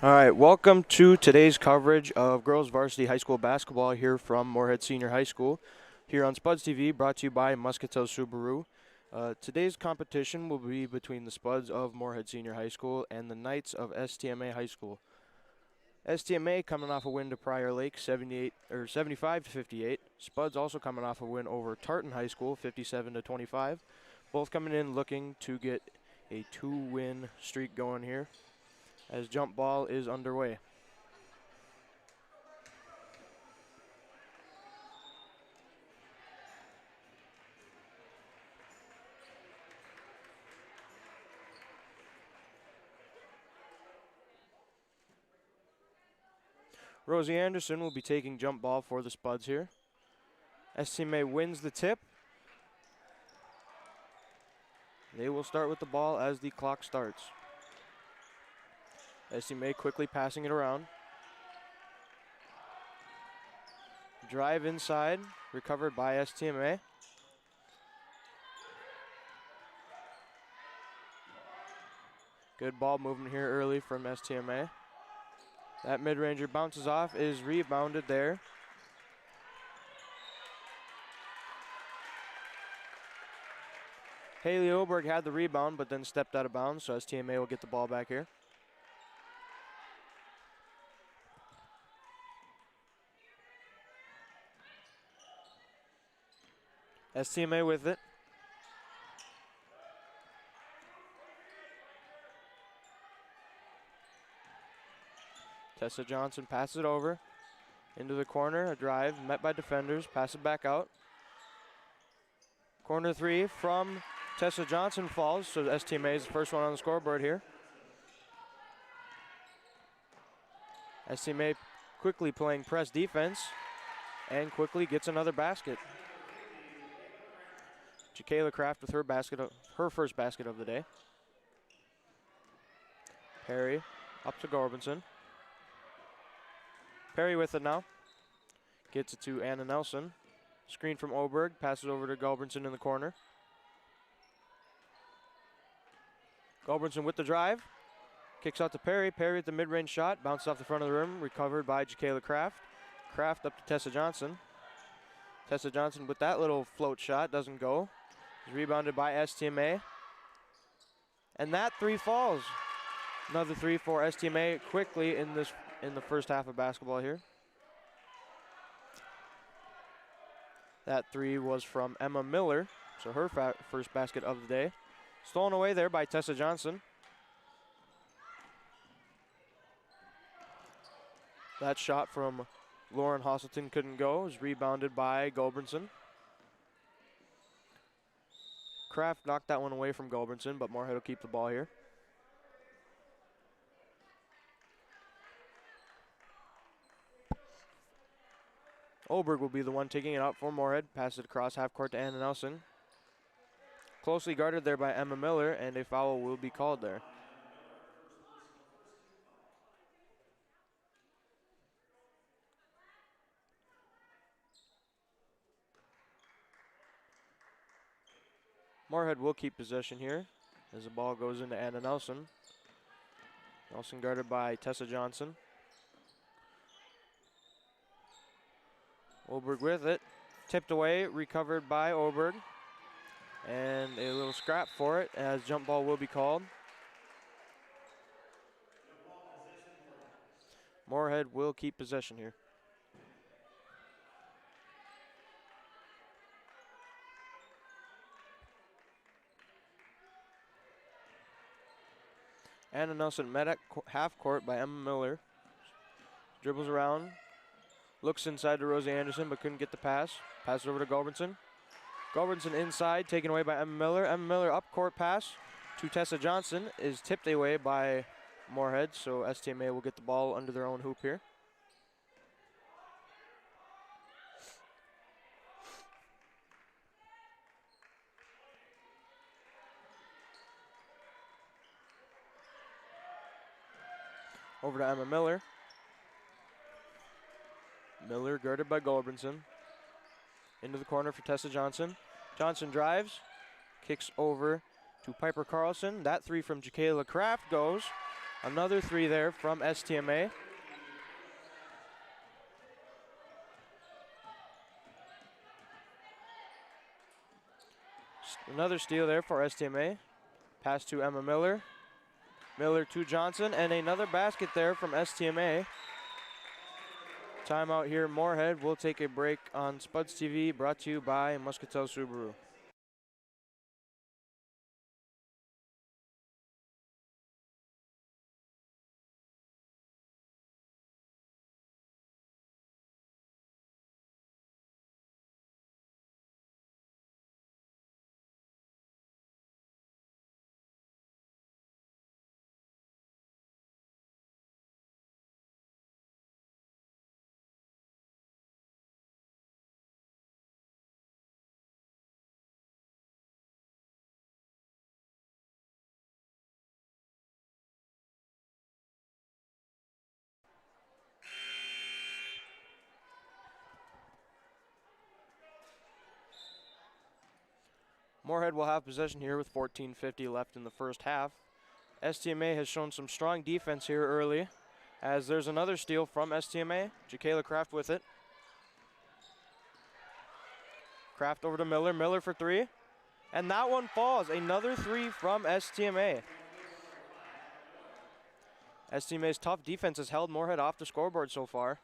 All right, welcome to today's coverage of girls varsity high school basketball here from Moorhead Senior High School, here on Spuds TV, brought to you by Muscatel Subaru. Today's competition will be between the Spuds of Moorhead Senior High School and the Knights of STMA High School. STMA coming off a win to Prior Lake, 75 to 58. Spuds also coming off a win over Tartan High School, 57 to 25. Both coming in looking to get a 2-win streak going here, as jump ball is underway. Rosie Anderson will be taking jump ball for the Spuds here. STMA wins the tip. They will start with the ball as the clock starts. STMA quickly passing it around. Drive inside, recovered by STMA. Good ball movement here early from STMA. That mid-ranger bounces off, is rebounded there. Haley Oberg had the rebound, but then stepped out of bounds, so STMA will get the ball back here. STMA with it. Tessa Johnson passes it over into the corner, a drive met by defenders, pass it back out. Corner three from Tessa Johnson falls, so STMA is the first one on the scoreboard here. STMA quickly playing press defense and quickly gets another basket. Jacayla Kraft with her first basket of the day. Perry up to Gorbinson. Perry with it now. Gets it to Anna Nelson. Screen from Oberg, passes over to Gorbinson in the corner. Gorbinson with the drive. Kicks out to Perry. Perry with the mid-range shot. Bounces off the front of the rim. Recovered by Jacayla Kraft. Kraft up to Tessa Johnson. Tessa Johnson with that little float shot. Doesn't go. Is rebounded by STMA. And that three falls. Another three for STMA quickly in the first half of basketball here. That three was from Emma Miller, so her first basket of the day. Stolen away there by Tessa Johnson. That shot from Lauren Hosselton couldn't go. It was rebounded by Goldbrinson. Kraft knocked that one away from Goldbrinson, but Moorhead will keep the ball here. Oberg will be the one taking it out for Moorhead. Passes it across half court to Anna Nelson. Closely guarded there by Emma Miller, and a foul will be called there. Moorhead will keep possession here as the ball goes into Anna Nelson. Nelson guarded by Tessa Johnson. Oberg with it. Tipped away, recovered by Oberg. And a little scrap for it as jump ball will be called. Moorhead will keep possession here. Anna Nelson met at half court by Emma Miller. Dribbles around. Looks inside to Rosie Anderson, but couldn't get the pass. Passes over to Gorbinson. Gorbinson inside, taken away by Emma Miller. Emma Miller up court pass to Tessa Johnson is tipped away by Moorhead, so STMA will get the ball under their own hoop here. Over to Emma Miller. Miller guarded by Goldbrinson. Into the corner for Tessa Johnson. Johnson drives, kicks over to Piper Carlson. That three from Jacayla Kraft goes. Another three there from STMA. Another steal there for STMA. Pass to Emma Miller. Miller to Johnson, and another basket there from STMA. Timeout here, Moorhead. We'll take a break on Spuds TV, brought to you by Muscatel Subaru. Moorhead will have possession here with 14:50 left in the first half. STMA has shown some strong defense here early, as there's another steal from STMA. Jacayla Kraft with it. Kraft over to Miller. Miller for three. And that one falls. Another three from STMA. STMA's tough defense has held Moorhead off the scoreboard so far.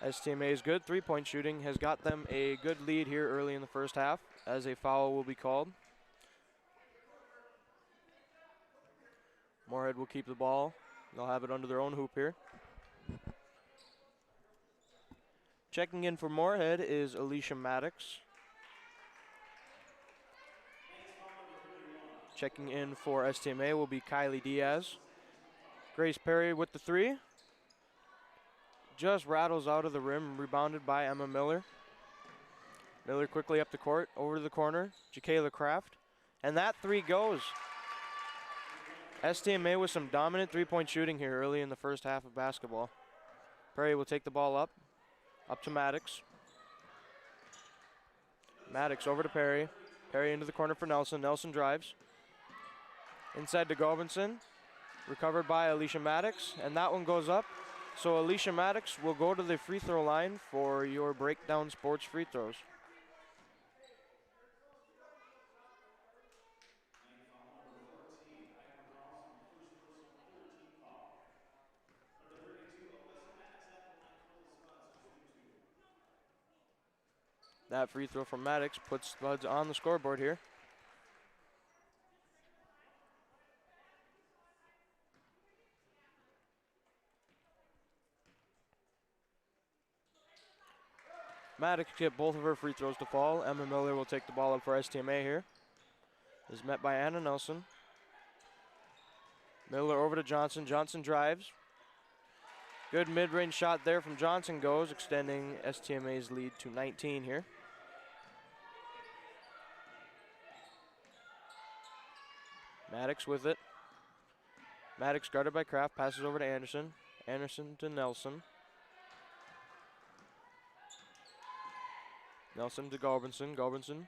STMA's good three-point shooting has got them a good lead here early in the first half, as a foul will be called. Moorhead will keep the ball. They'll have it under their own hoop here. Checking in for Moorhead is Alicia Maddox. Checking in for STMA will be Kylie Diaz. Grace Perry with the three. Just rattles out of the rim, rebounded by Emma Miller. Miller quickly up the court, over to the corner, Jacayla Kraft. And that three goes. STMA with some dominant three-point shooting here early in the first half of basketball. Perry will take the ball up to Maddox. Maddox over to Perry. Perry into the corner for Nelson. Nelson drives. Inside to Gobinson. Recovered by Alicia Maddox, and that one goes up. So Alicia Maddox will go to the free throw line for your Breakdown Sports free throws. That free throw from Maddox puts Spuds on the scoreboard here. Maddox get both of her free throws to fall. Emma Miller will take the ball up for STMA here. Is met by Anna Nelson. Miller over to Johnson. Johnson drives. Good mid-range shot there from Johnson goes, extending STMA's lead to 19 here. Maddox with it. Maddox guarded by Kraft, passes over to Anderson. Anderson to Nelson. Nelson to Gobinson. Gobinson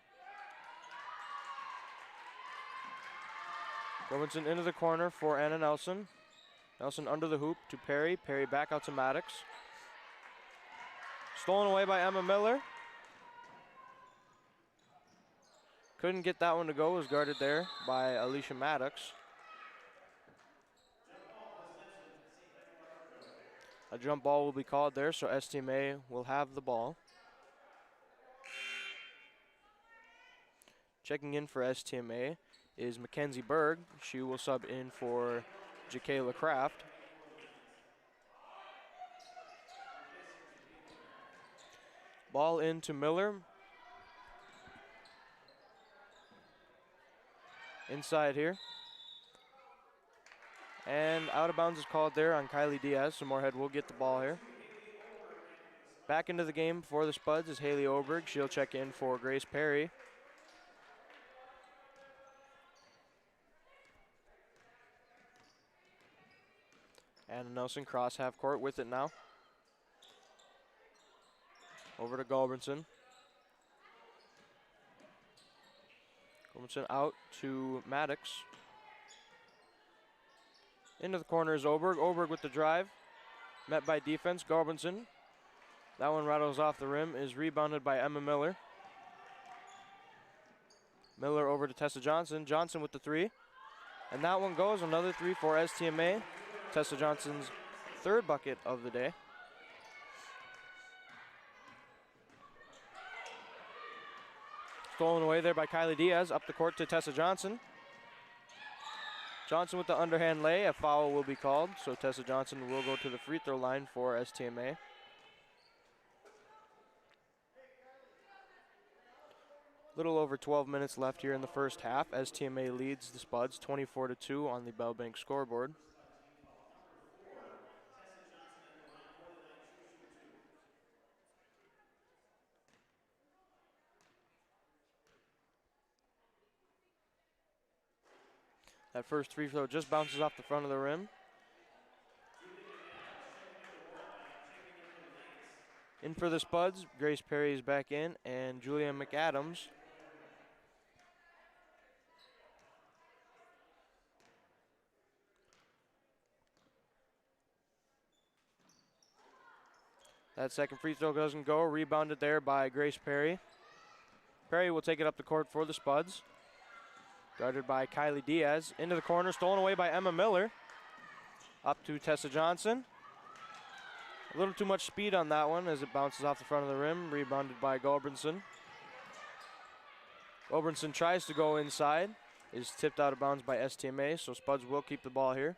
into the corner for Anna Nelson. Nelson under the hoop to Perry. Perry back out to Maddox. Stolen away by Emma Miller. Couldn't get that one to go. Was guarded there by Alicia Maddox. A jump ball will be called there, so STMA will have the ball. Checking in for STMA is Mackenzie Berg. She will sub in for Jacayla Kraft. Ball into Miller. Inside here. And out of bounds is called there on Kylie Diaz, so Moorhead will get the ball here. Back into the game for the Spuds is Haley Oberg. She'll check in for Grace Perry. And Nelson cross half court with it now. Over to Gulbranson. Gulbranson out to Maddox. Into the corner is Oberg. Oberg with the drive. Met by defense, Gulbranson. That one rattles off the rim, is rebounded by Emma Miller. Miller over to Tessa Johnson. Johnson with the three. And that one goes, another three for STMA. Tessa Johnson's third bucket of the day. Stolen away there by Kylie Diaz. Up the court to Tessa Johnson. Johnson with the underhand lay. A foul will be called, so Tessa Johnson will go to the free throw line for STMA. Little over 12 minutes left here in the first half. STMA leads the Spuds 24-2 on the Bell Bank scoreboard. That first free throw just bounces off the front of the rim. In for the Spuds, Grace Perry is back in, and Julia McAdams. That second free throw doesn't go, rebounded there by Grace Perry. Perry will take it up the court for the Spuds. Guarded by Kylie Diaz. Into the corner, stolen away by Emma Miller. Up to Tessa Johnson. A little too much speed on that one as it bounces off the front of the rim. Rebounded by Gulbranson. Gulbranson tries to go inside. Is tipped out of bounds by STMA, so Spuds will keep the ball here.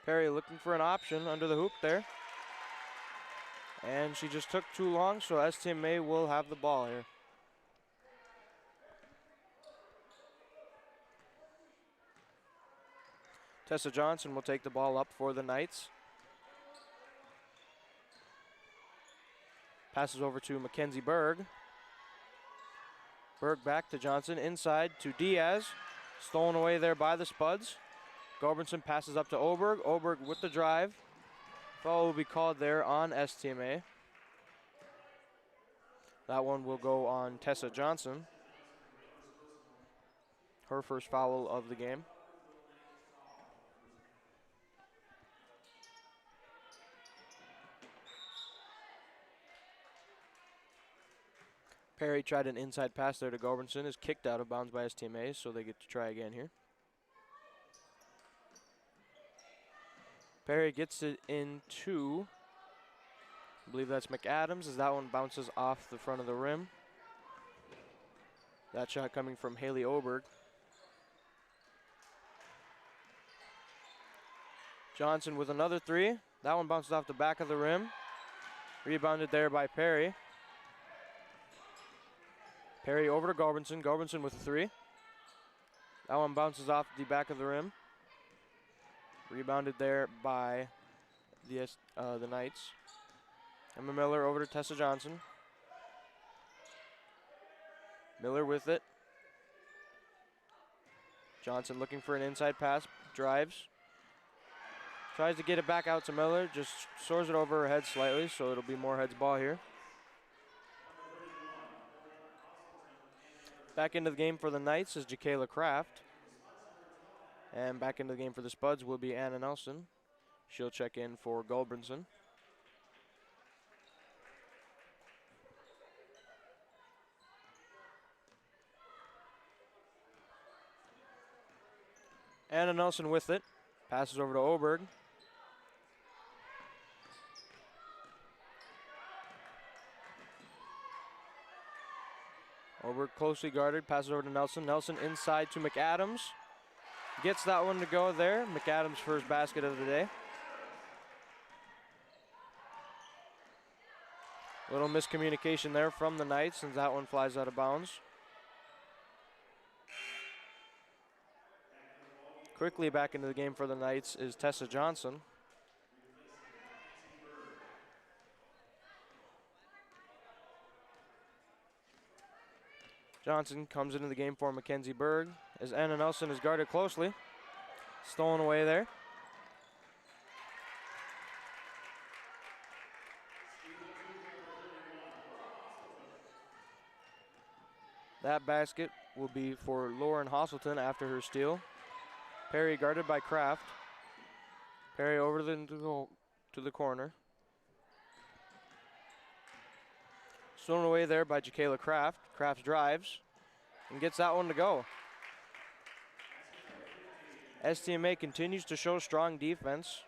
Perry looking for an option under the hoop there. And she just took too long, so STMA will have the ball here. Tessa Johnson will take the ball up for the Knights. Passes over to Mackenzie Berg. Berg back to Johnson, inside to Diaz. Stolen away there by the Spuds. Gulbranson passes up to Oberg. Oberg with the drive. Foul will be called there on STMA. That one will go on Tessa Johnson. Her first foul of the game. Perry tried an inside pass there to Gulbranson. Is kicked out of bounds by STMA, so they get to try again here. Perry gets it into, I believe that's McAdams, as that one bounces off the front of the rim. That shot coming from Haley Oberg. Johnson with another three. That one bounces off the back of the rim. Rebounded there by Perry. Perry over to Gulbranson. Gulbranson with a three. That one bounces off the back of the rim. Rebounded there by the Knights. Emma Miller over to Tessa Johnson. Miller with it. Johnson looking for an inside pass. Drives. Tries to get it back out to Miller. Just soars it over her head slightly, so it'll be Moorhead's ball here. Back into the game for the Knights is Jakayla Kraft. And back into the game for the Spuds will be Anna Nelson. She'll check in for Gulbranson. Anna Nelson with it. Passes over to Oberg. Oberg closely guarded. Passes over to Nelson. Nelson inside to McAdams. Gets that one to go there. McAdams' first basket of the day. Little miscommunication there from the Knights, since that one flies out of bounds. Quickly back into the game for the Knights is Tessa Johnson. Johnson comes into the game for Mackenzie Berg as Anna Nelson is guarded closely. Stolen away there. That basket will be for Lauren Hosselton after her steal. Perry guarded by Kraft. Perry over to the corner. Stolen away there by Jacayla Kraft. Kraft drives and gets that one to go. STMA continues to show strong defense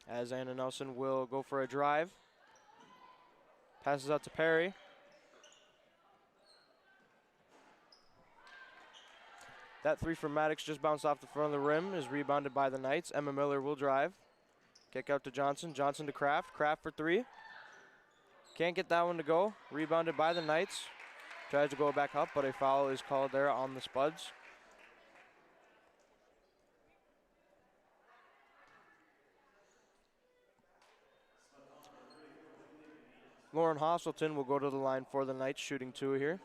as Anna Nelson will go for a drive. Passes out to Perry. That three from Maddox just bounced off the front of the rim, is rebounded by the Knights. Emma Miller will drive. Kick out to Johnson. Johnson to Kraft. Kraft for three. Can't get that one to go. Rebounded by the Knights. Tries to go back up, but a foul is called there on the Spuds. Lauren Hosselton will go to the line for the Knights, shooting two here.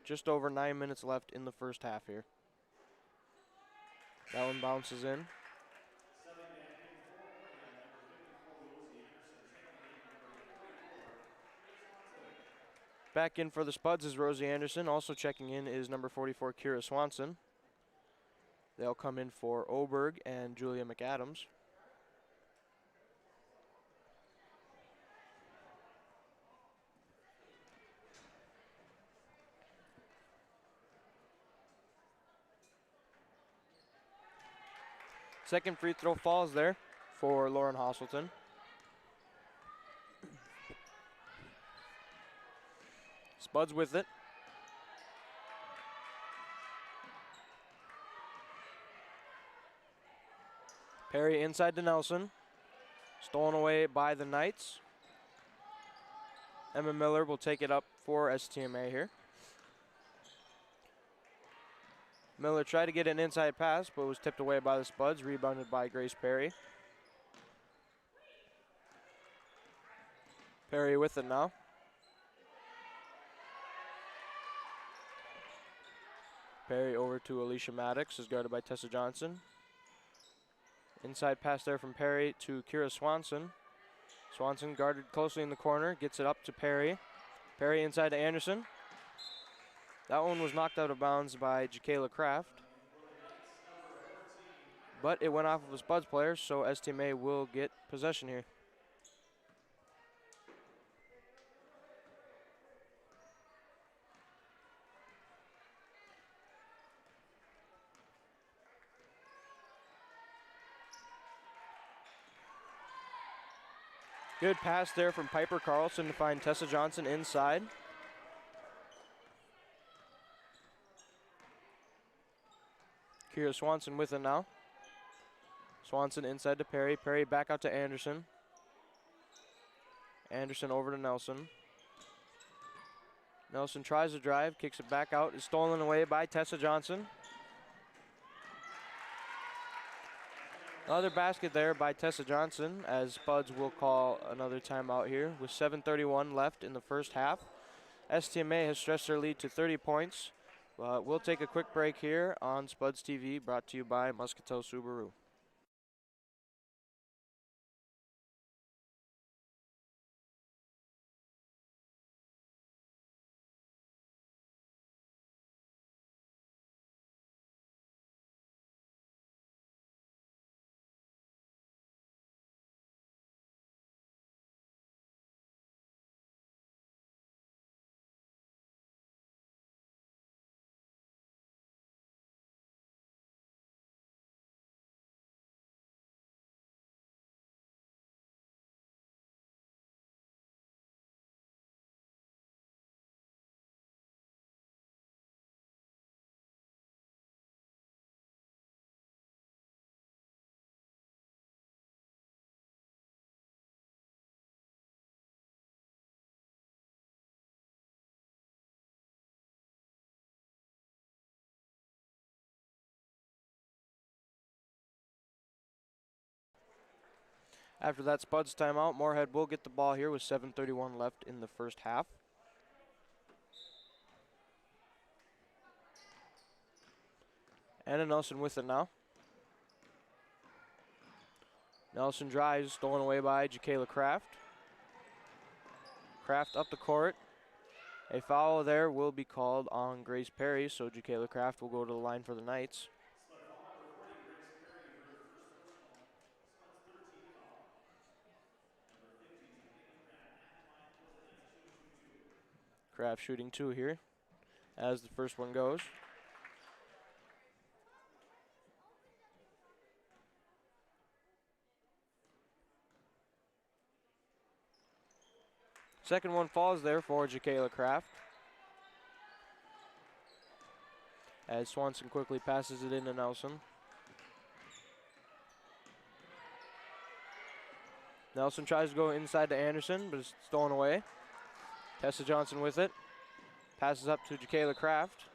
Just over 9 minutes left in the first half here. That one bounces in. Back in for the Spuds is Rosie Anderson. Also checking in is number 44, Kira Swanson. They'll come in for Oberg and Julia McAdams. Second free throw falls there for Lauren Hosselton. Spuds with it. Perry inside to Nelson. Stolen away by the Knights. Emma Miller will take it up for STMA here. Miller tried to get an inside pass, but was tipped away by the Spuds, rebounded by Grace Perry. Perry with it now. Perry over to Alicia Maddox, is guarded by Tessa Johnson. Inside pass there from Perry to Kira Swanson. Swanson guarded closely in the corner, gets it up to Perry. Perry inside to Anderson. That one was knocked out of bounds by Jacayla Kraft. But it went off of a Spuds player, so STMA will get possession here. Good pass there from Piper Carlson to find Tessa Johnson inside. Kira Swanson with it now. Swanson inside to Perry. Perry back out to Anderson. Anderson over to Nelson. Nelson tries to drive, kicks it back out. Is stolen away by Tessa Johnson. Another basket there by Tessa Johnson, as Spuds will call another timeout here with 7:31 left in the first half. STMA has stretched their lead to 30 points. We'll take a quick break here on Spuds TV, brought to you by Muscatel Subaru. After that Spuds timeout, Moorhead will get the ball here with 7:31 left in the first half. Anna Nelson with it now. Nelson drives, stolen away by Jacayla Kraft. Kraft up the court. A foul there will be called on Grace Perry, so Jacayla Kraft will go to the line for the Knights. Kraft shooting 2 here as the first one goes. Second one falls there for Jacayla Kraft, as Swanson quickly passes it into Nelson. Nelson tries to go inside to Anderson, but it's stolen away. Tessa Johnson with it. Passes up to Jacayla Kraft.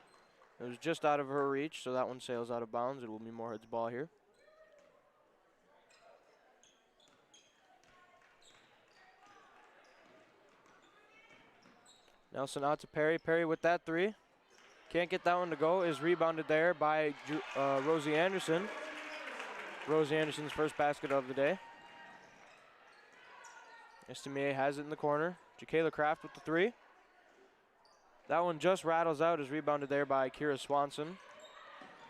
It was just out of her reach, so that one sails out of bounds. It will be Moorhead's ball here. Nelson out to Perry. Perry with that 3. Can't get that one to go. Is rebounded there by Rosie Anderson. Rosie Anderson's first basket of the day. STMA has it in the corner. Jacayla Kraft with the 3. That one just rattles out. Is rebounded there by Kira Swanson.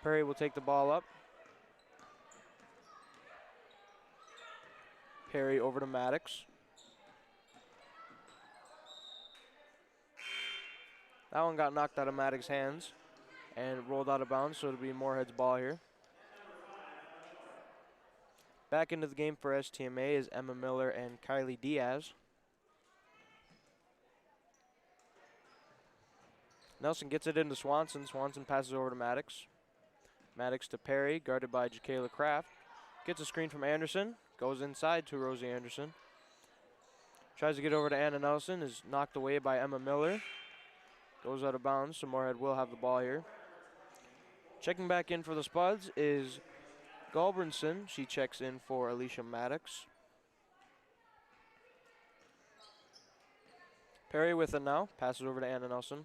Perry will take the ball up. Perry over to Maddox. That one got knocked out of Maddox's hands and rolled out of bounds, so it'll be Moorhead's ball here. Back into the game for STMA is Emma Miller and Kylie Diaz. Nelson gets it into Swanson. Swanson passes over to Maddox. Maddox to Perry, guarded by Jacayla Kraft. Gets a screen from Anderson. Goes inside to Rosie Anderson. Tries to get over to Anna Nelson. Is knocked away by Emma Miller. Goes out of bounds, so Moorhead will have the ball here. Checking back in for the Spuds is Galbranson. She checks in for Alicia Maddox. Perry with it now. Passes over to Anna Nelson.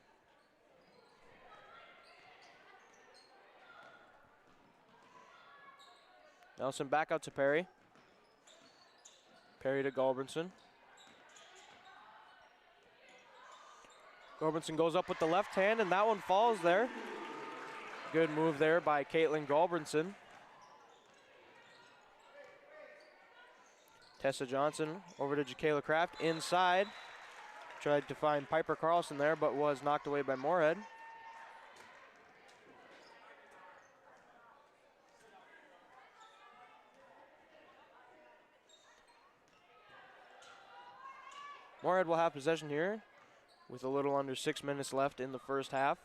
Nelson back out to Perry. Perry to Galbranson. Galbranson goes up with the left hand, and that one falls there. Good move there by Caitlin Galbranson. Tessa Johnson over to Jacayla Kraft inside. Tried to find Piper Carlson there, but was knocked away by Moorhead. Moorhead will have possession here with a little under 6 minutes left in the first half.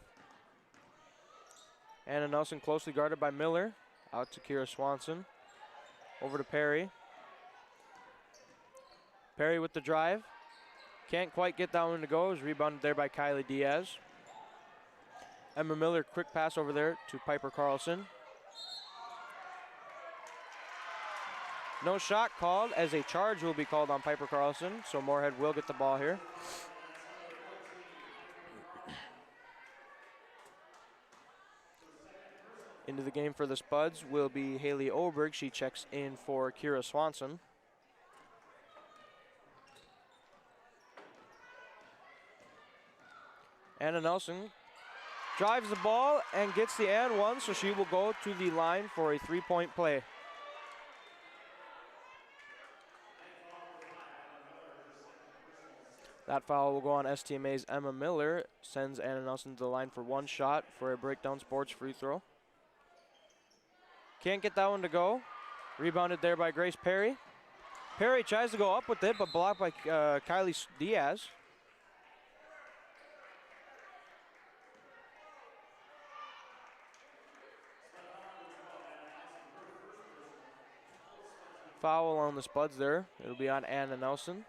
Anna Nelson closely guarded by Miller. Out to Kira Swanson. Over to Perry. Perry with the drive. Can't quite get that one to go. Is rebounded there by Kylie Diaz. Emma Miller, quick pass over there to Piper Carlson. No shot called, as a charge will be called on Piper Carlson, so Moorhead will get the ball here. Into the game for the Spuds will be Haley Oberg. She checks in for Kira Swanson. Anna Nelson drives the ball and gets the and one, so she will go to the line for a 3-point play. That foul will go on STMA's Emma Miller. Sends Anna Nelson to the line for 1 shot for a Breakdown Sports free throw. Can't get that one to go. Rebounded there by Grace Perry. Perry tries to go up with it, but blocked by Kylie Diaz. Foul on the Spuds there. It'll be on Anna Nelson.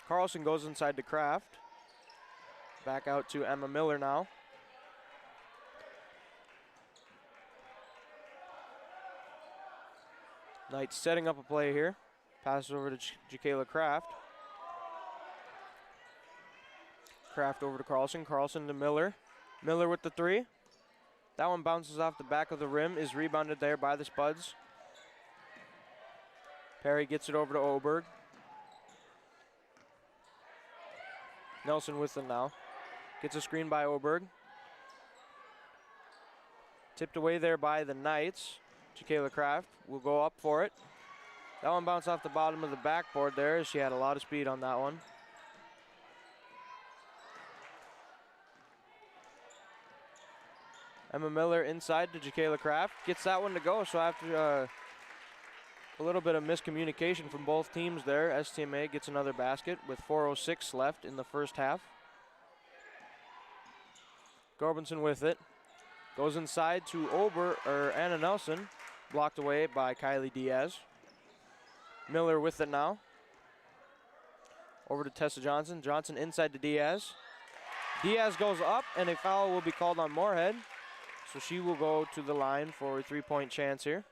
Carlson goes inside to Kraft. Back out to Emma Miller now. Knight setting up a play here. Passes over to Jacayla Kraft. Kraft over to Carlson. Carlson to Miller. Miller with the 3. That one bounces off the back of the rim, is rebounded there by the Spuds. Perry gets it over to Oberg. Nelson with it now. Gets a screen by Oberg. Tipped away there by the Knights. Jacayla Kraft will go up for it. That one bounced off the bottom of the backboard there. She had a lot of speed on that one. Emma Miller inside to Jacayla Kraft. Gets that one to go, so after a little bit of miscommunication from both teams there, STMA gets another basket with 4:06 left in the first half. Gorbinson with it. Goes inside to Anna Nelson. Blocked away by Kylie Diaz. Miller with it now. Over to Tessa Johnson. Johnson inside to Diaz. Diaz goes up, and a foul will be called on Moorhead. So she will go to the line for a three-point chance here,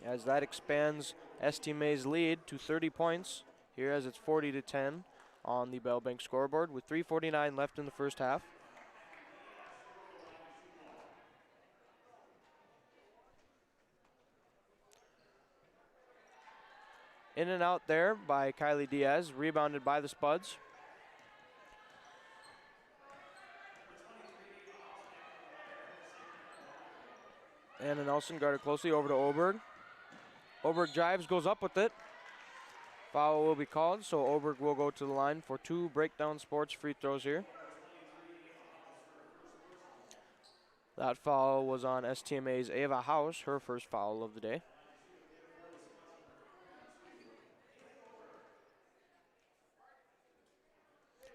as that expands STMA's lead to 30 points here, as it's 40-10 on the Bell Bank scoreboard with 3:49 left in the first half. In and out there by Kylie Diaz, rebounded by the Spuds. Anna Nelson guarded closely over to Oberg. Oberg drives, goes up with it. Foul will be called, so Oberg will go to the line for 2 Breakdown Sports free throws here. That foul was on STMA's Ava House, her first foul of the day.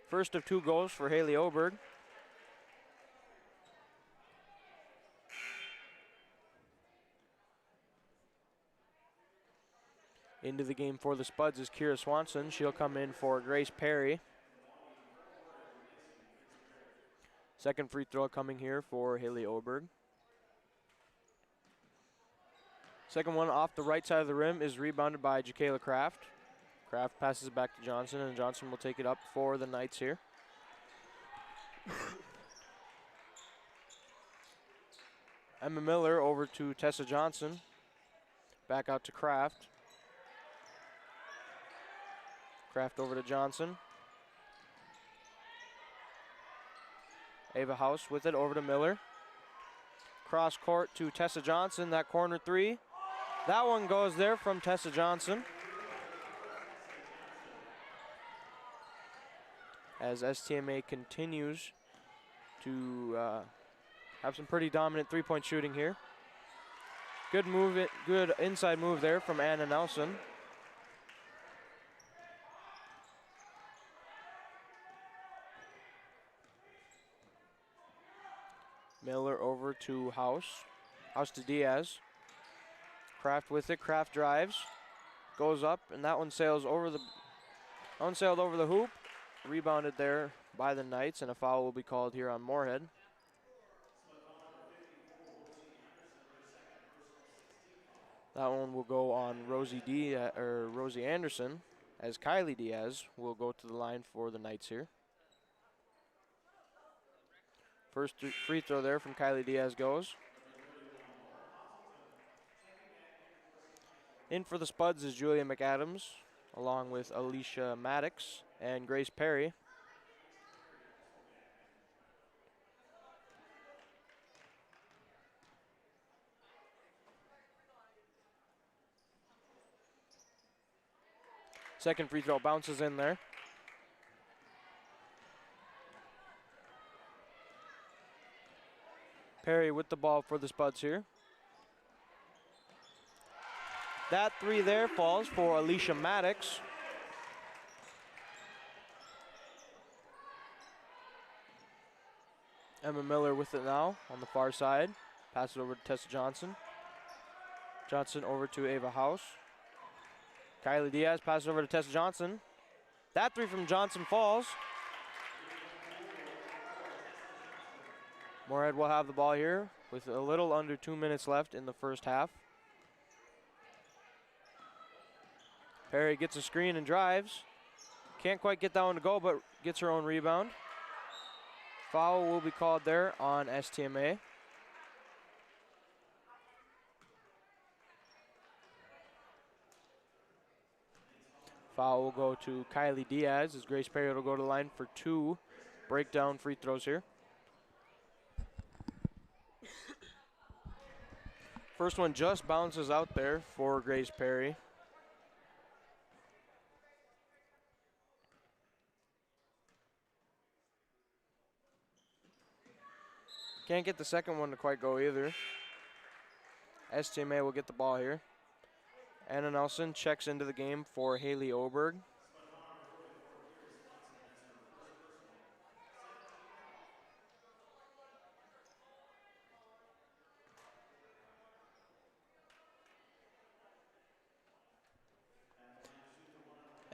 First of 2 goals for Haley Oberg. Into the game for the Spuds is Kira Swanson. She'll come in for Grace Perry. Second free throw coming here for Haley Oberg. Second one off the right side of the rim is rebounded by Jacayla Kraft. Kraft passes it back to Johnson, and Johnson will take it up for the Knights here. Emma Miller over to Tessa Johnson. Back out to Kraft. Kraft over to Johnson. Ava House with it over to Miller. Cross court to Tessa Johnson. That corner 3. That one goes there from Tessa Johnson, as STMA continues to have some pretty dominant three-point shooting here. Good move, good inside move there from Anna Nelson. Miller over to House. House to Diaz. Kraft with it. Kraft drives. Goes up, and that one sails over the unsailed over the hoop. Rebounded there by the Knights, and a foul will be called here on Moorhead. That one will go on Rosie Anderson, as Kylie Diaz will go to the line for the Knights here. First free throw there from Kylie Diaz goes. In for the Spuds is Julia McAdams, along with Alicia Maddox and Grace Perry. Second free throw bounces in there. Perry with the ball for the Spuds here. That 3 there falls for Alicia Maddox. Emma Miller with it now on the far side. Pass it over to Tessa Johnson. Johnson over to Ava House. Kylie Diaz passes over to Tessa Johnson. That 3 from Johnson falls. Moorhead will have the ball here with a little under 2 minutes left in the first half. Perry gets a screen and drives. Can't quite get that one to go, but gets her own rebound. Foul will be called there on STMA. Foul will go to Kylie Diaz as Grace Perry will go to the line for 2 breakdown free throws here. First one just bounces out there for Grace Perry. Can't get the second one to quite go either. STMA will get the ball here. Anna Nelson checks into the game for Haley Oberg.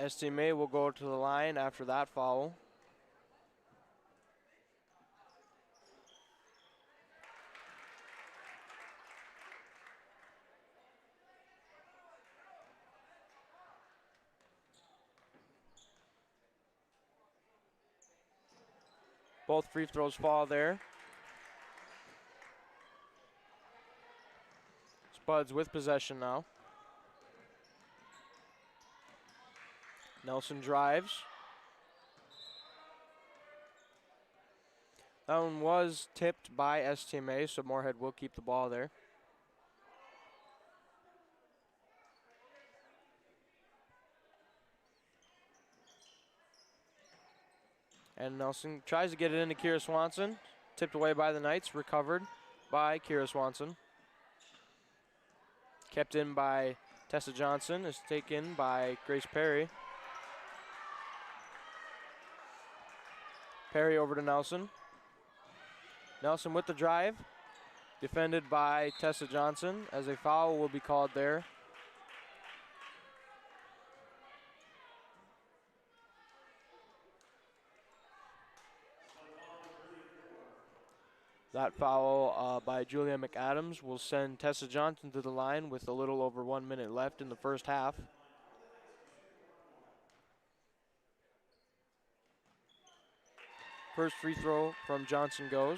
STMA will go to the line after that foul. Both free throws fall there. Spuds with possession now. Nelson drives. That one was tipped by STMA, so Moorhead will keep the ball there. And Nelson tries to get it into Kira Swanson. Tipped away by the Knights, recovered by Kira Swanson. Kept in by Tessa Johnson, is taken by Grace Perry. Perry over to Nelson. Nelson with the drive, defended by Tessa Johnson as a foul will be called there. That foul by Julia McAdams will send Tessa Johnson to the line with a little over 1 minute left in the first half. First free throw from Johnson goes.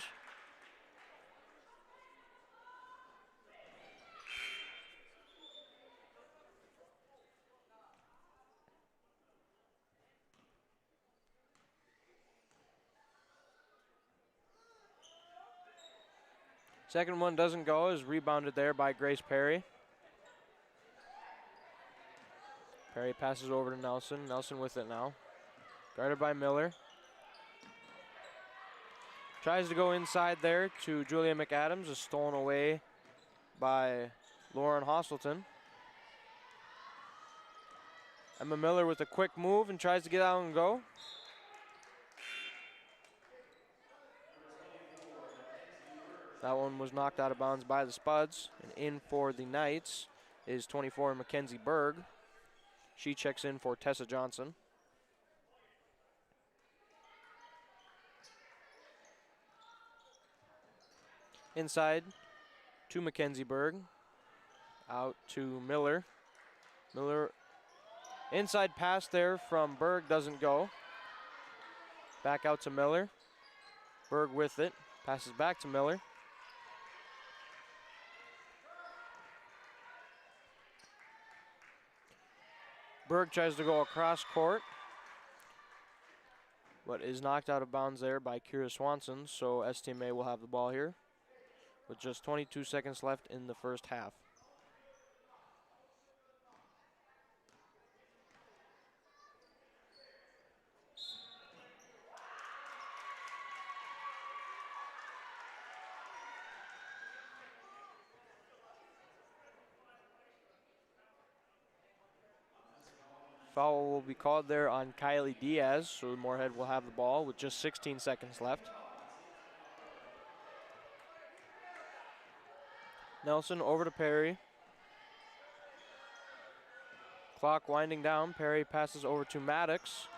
Second one doesn't go, is rebounded there by Grace Perry. Perry passes over to Nelson. Nelson with it now. Guarded by Miller. Tries to go inside there to Julia McAdams, is stolen away by Lauren Hosselton. Emma Miller with a quick move and tries to get out and go. That one was knocked out of bounds by the Spuds. And in for the Knights is 24 Mackenzie Berg. She checks in for Tessa Johnson. Inside to Mackenzie Berg. Out to Miller. Miller, inside pass there from Berg doesn't go. Back out to Miller. Berg with it. Passes back to Miller. Berg tries to go across court, but is knocked out of bounds there by Kira Swanson, so STMA will have the ball here with just 22 seconds left in the first half. Foul will be called there on Kylie Diaz, so Moorhead will have the ball with just 16 seconds left. Nelson over to Perry. Clock winding down. Perry passes over to Maddox.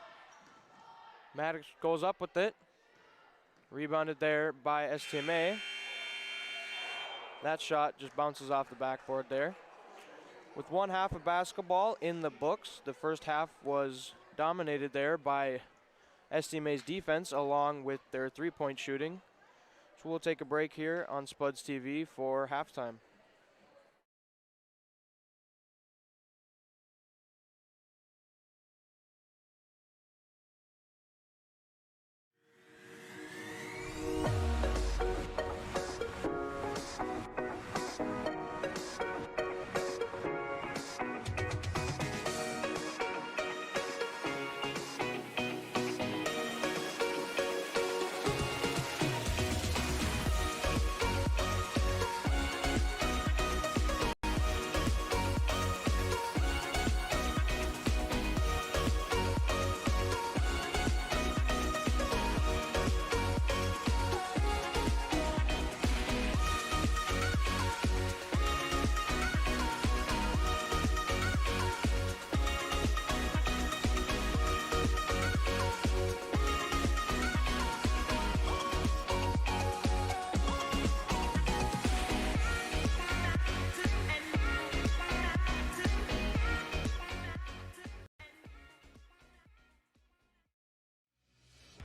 Maddox goes up with it. Rebounded there by STMA. That shot just bounces off the backboard there. With one half of basketball in the books, the first half was dominated there by STMA's defense along with their three-point shooting. So we'll take a break here on Spuds TV for halftime.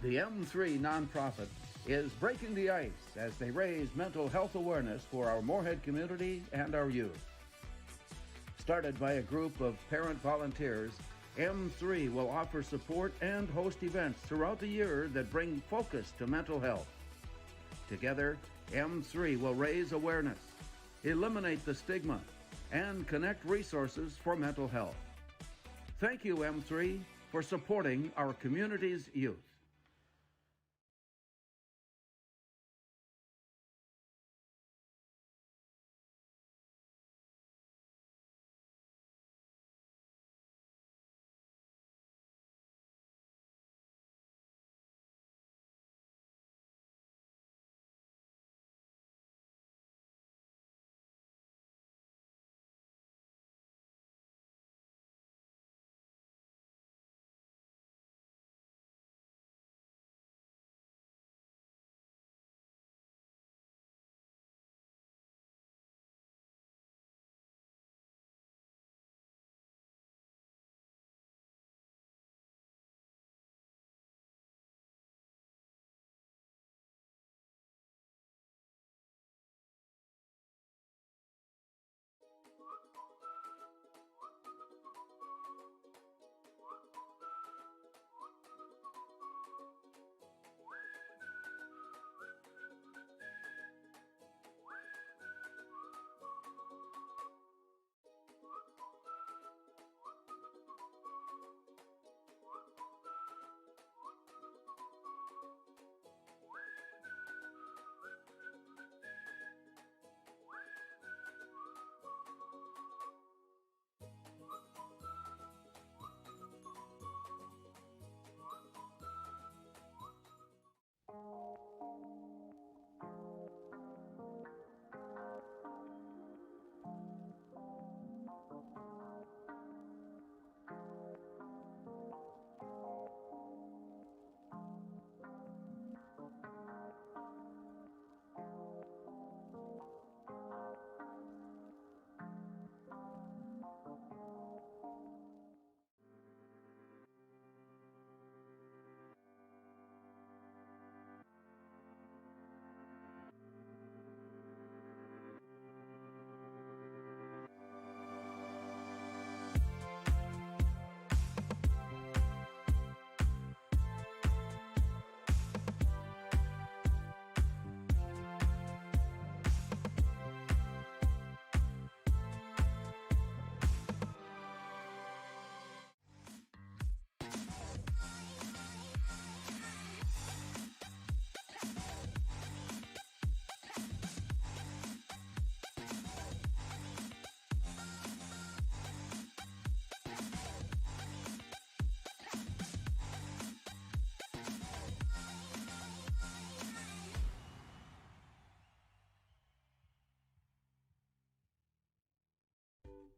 The M3 nonprofit is breaking the ice as they raise mental health awareness for our Moorhead community and our youth. Started by a group of parent volunteers, M3 will offer support and host events throughout the year that bring focus to mental health. Together, M3 will raise awareness, eliminate the stigma, and connect resources for mental health. Thank you, M3, for supporting our community's youth.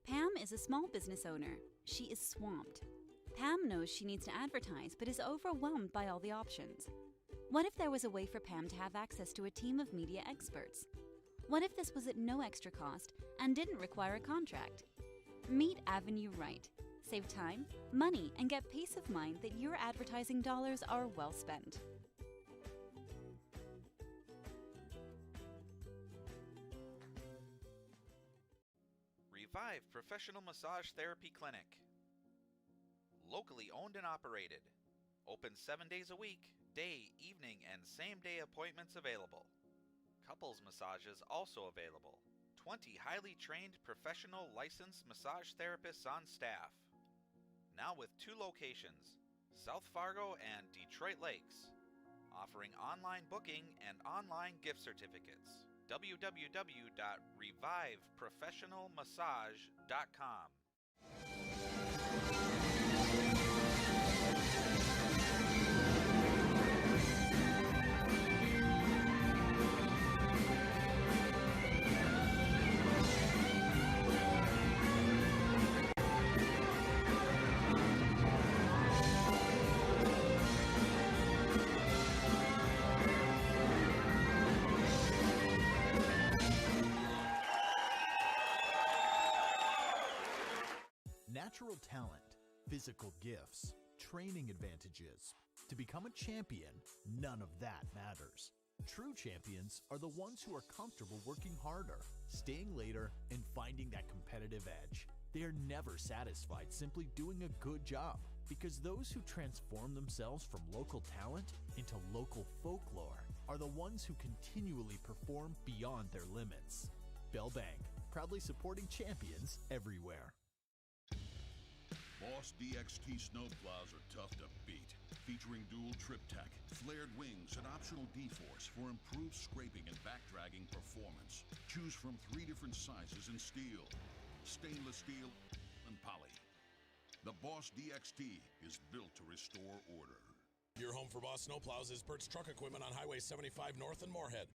Pam is a small business owner. She is swamped. Pam knows she needs to advertise, but is overwhelmed by all the options. What if there was a way for Pam to have access to a team of media experts? What if this was at no extra cost and didn't require a contract? Meet Avenue Right. Save time, money, and get peace of mind that your advertising dollars are well spent. Revive Professional Massage Therapy Clinic. Locally owned and operated. Open 7 days a week, day, evening, and same-day appointments available. Couples massages also available. 20 highly trained professional licensed massage therapists on staff. Now with 2 locations, South Fargo and Detroit Lakes, offering online booking and online gift certificates. www.reviveprofessionalmassage.com. Natural talent, physical gifts, training advantages, To become a champion, none of that matters. True champions are the ones who are comfortable working harder, staying later, and finding that competitive edge. They are never satisfied simply doing a good job, because those who transform themselves from local talent into local folklore are the ones who continually perform beyond their limits. Bell Bank, proudly supporting champions everywhere. Boss DXT snowplows are tough to beat. Featuring dual trip tech, flared wings, and optional D-force for improved scraping and backdragging performance. Choose from 3 different sizes in steel, stainless steel, and poly. The Boss DXT is built to restore order. Your home for Boss snowplows is Bert's Truck Equipment on Highway 75 North in Moorhead.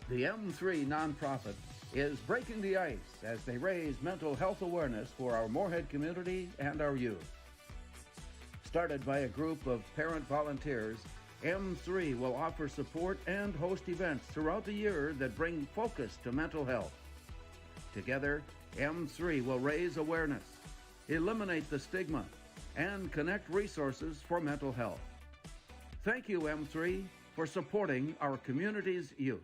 The M3 nonprofit is breaking the ice as they raise mental health awareness for our Moorhead community and our youth. Started by a group of parent volunteers, M3 will offer support and host events throughout the year that bring focus to mental health. Together, M3 will raise awareness, eliminate the stigma, and connect resources for mental health. Thank you, M3, for supporting our community's youth.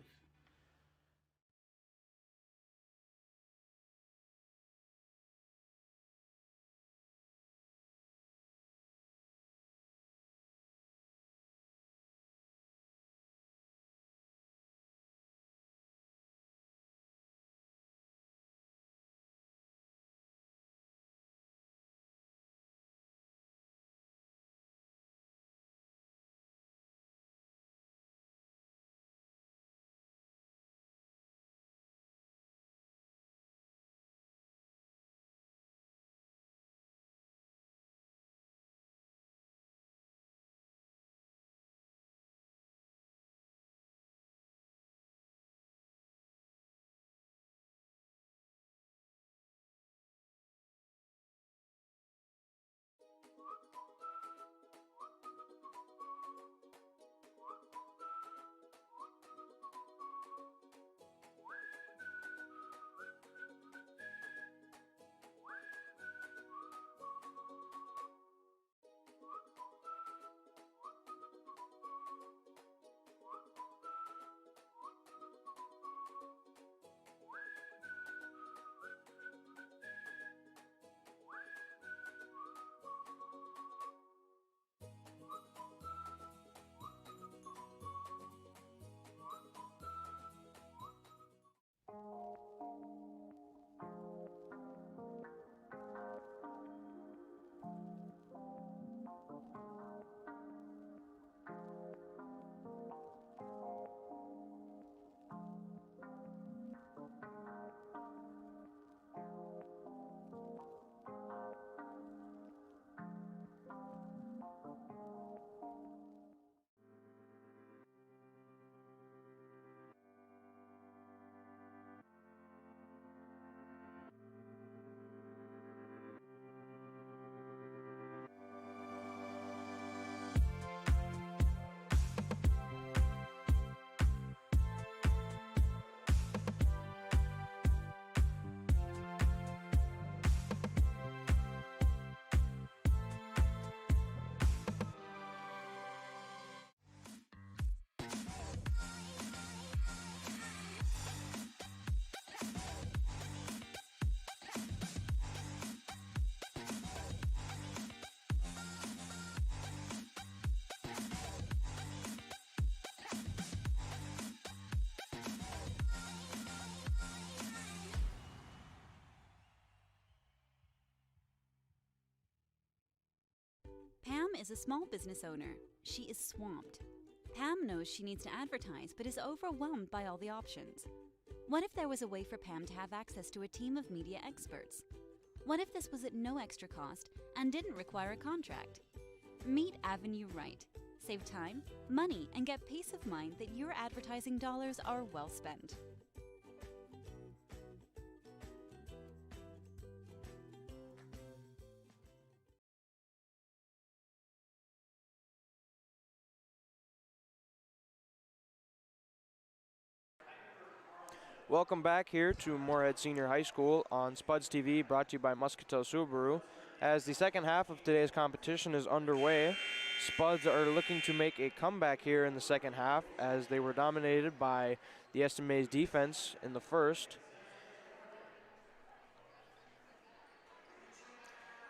is a small business owner. She is swamped. Pam knows she needs to advertise but is overwhelmed by all the options. What if there was a way for Pam to have access to a team of media experts? What if this was at no extra cost and didn't require a contract? Meet Avenue Right. Save time, money, and get peace of mind that your advertising dollars are well spent. Welcome back here to Moorhead Senior High School on Spuds TV, brought to you by Muscatel Subaru. As the second half of today's competition is underway, Spuds are looking to make a comeback here in the second half as they were dominated by the STMA's defense in the first.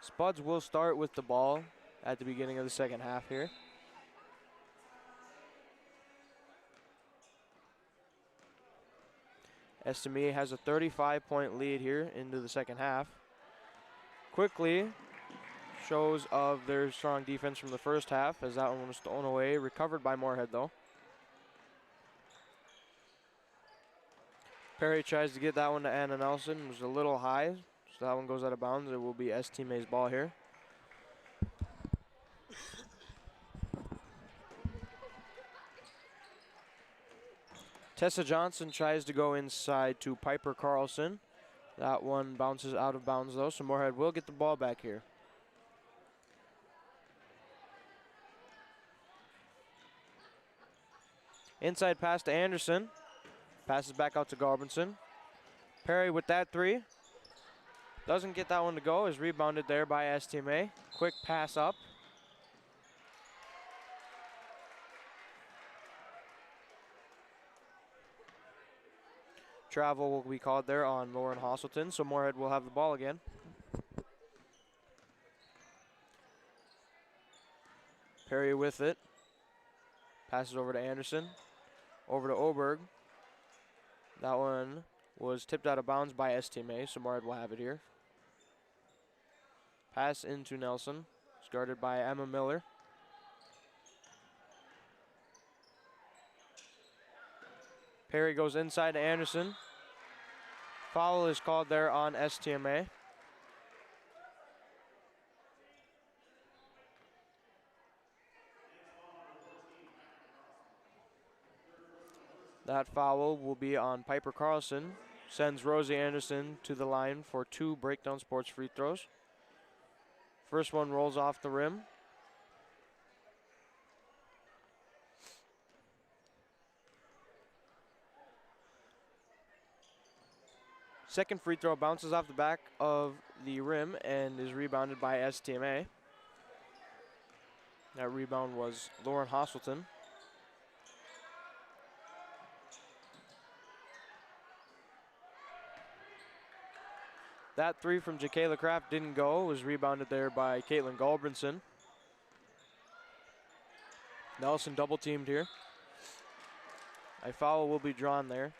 Spuds will start with the ball at the beginning of the second half here. STMA has a 35-point lead here into the second half. Quickly, shows of their strong defense from the first half as that one was stolen away, recovered by Moorhead though. Perry tries to get that one to Anna Nelson, it was a little high, so that one goes out of bounds. It will be STMA's ball here. Tessa Johnson tries to go inside to Piper Carlson. That one bounces out of bounds though, so Moorhead will get the ball back here. Inside pass to Anderson. Passes back out to Garbinson. Perry with that three. Doesn't get that one to go, is rebounded there by STMA. Quick pass up. Travel will be called there on Lauren Hosselton, so Moorhead will have the ball again. Perry with it. Passes over to Anderson. Over to Oberg. That one was tipped out of bounds by STMA, so Moorhead will have it here. Pass into Nelson. It's guarded by Emma Miller. Perry goes inside to Anderson. Foul is called there on STMA. That foul will be on Piper Carlson. Sends Rosie Anderson to the line for 2 Breakdown Sports free throws. First one rolls off the rim. Second free throw bounces off the back of the rim and is rebounded by STMA. That rebound was Lauren Hosselton. That three from Jacayla Kraft didn't go. It was rebounded there by Caitlin Galbrinson. Nelson double teamed here. A foul will be drawn there.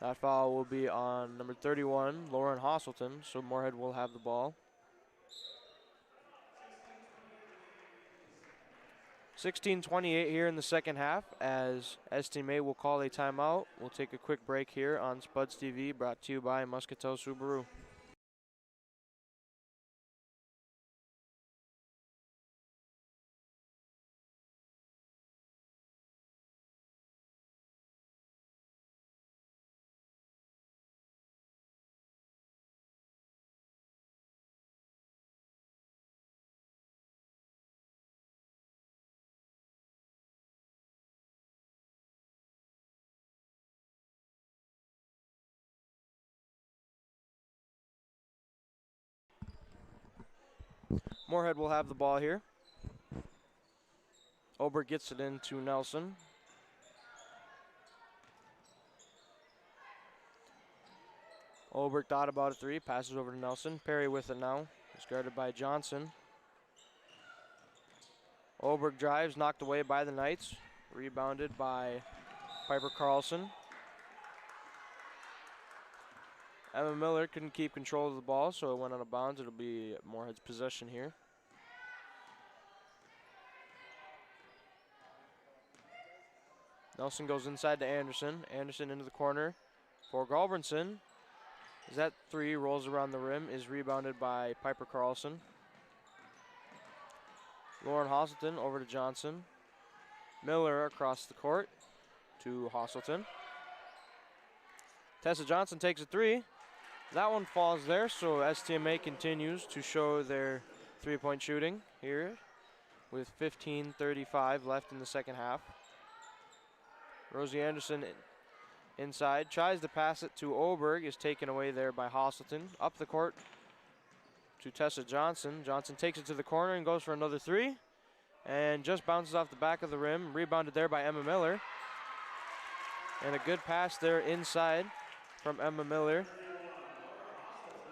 That foul will be on number 31, Lauren Hosselton, so Moorhead will have the ball. 16:28 here in the second half as STMA will call a timeout. We'll take a quick break here on Spuds TV, brought to you by Muscatel Subaru. Moorhead will have the ball here. Ober gets it into Nelson. Ober thought about a three, passes over to Nelson. Perry with it now. It's guarded by Johnson. Oberg drives, knocked away by the Knights. Rebounded by Piper Carlson. Emma Miller couldn't keep control of the ball, so it went out of bounds. It'll be Moorhead's possession here. Nelson goes inside to Anderson. Anderson into the corner for Galbranson. Is that three, rolls around the rim, is rebounded by Piper Carlson. Lauren Hosselton over to Johnson. Miller across the court to Hosselton. Tessa Johnson takes a three. That one falls there, so STMA continues to show their three-point shooting here with 15:35 left in the second half. Rosie Anderson inside, tries to pass it to Oberg, is taken away there by Hosselton. Up the court to Tessa Johnson. Johnson takes it to the corner and goes for another three, and just bounces off the back of the rim. Rebounded there by Emma Miller. And a good pass there inside from Emma Miller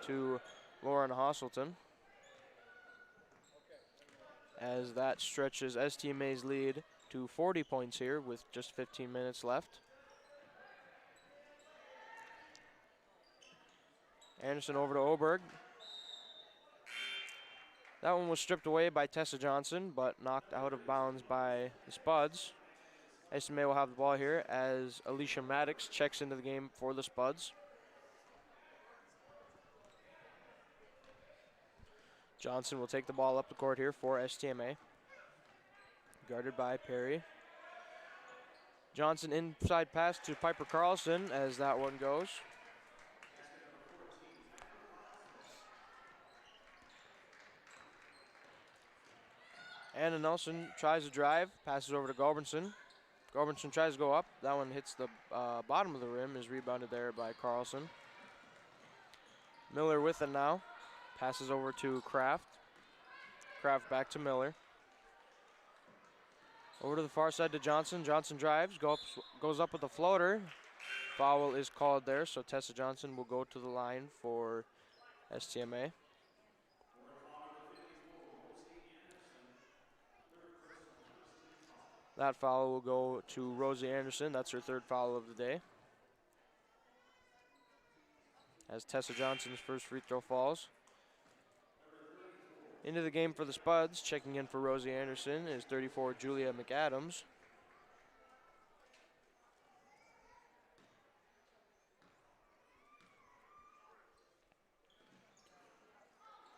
to Lauren Hosselton, as that stretches STMA's lead to 40 points here with just 15 minutes left. Anderson over to Oberg. That one was stripped away by Tessa Johnson, but knocked out of bounds by the Spuds. STMA will have the ball here as Alicia Maddox checks into the game for the Spuds. Johnson will take the ball up the court here for STMA. Guarded by Perry. Johnson inside pass to Piper Carlson as that one goes. Anna Nelson tries to drive, passes over to Galbranson. Galbranson tries to go up. That one hits the bottom of the rim, is rebounded there by Carlson. Miller with it now. Passes over to Kraft. Kraft back to Miller. Over to the far side to Johnson. Johnson drives, goes up with a floater. Foul is called there, so Tessa Johnson will go to the line for STMA. That foul will go to Rosie Anderson. That's her third foul of the day, as Tessa Johnson's first free throw falls. Into the game for the Spuds, checking in for Rosie Anderson, is 34 Julia McAdams.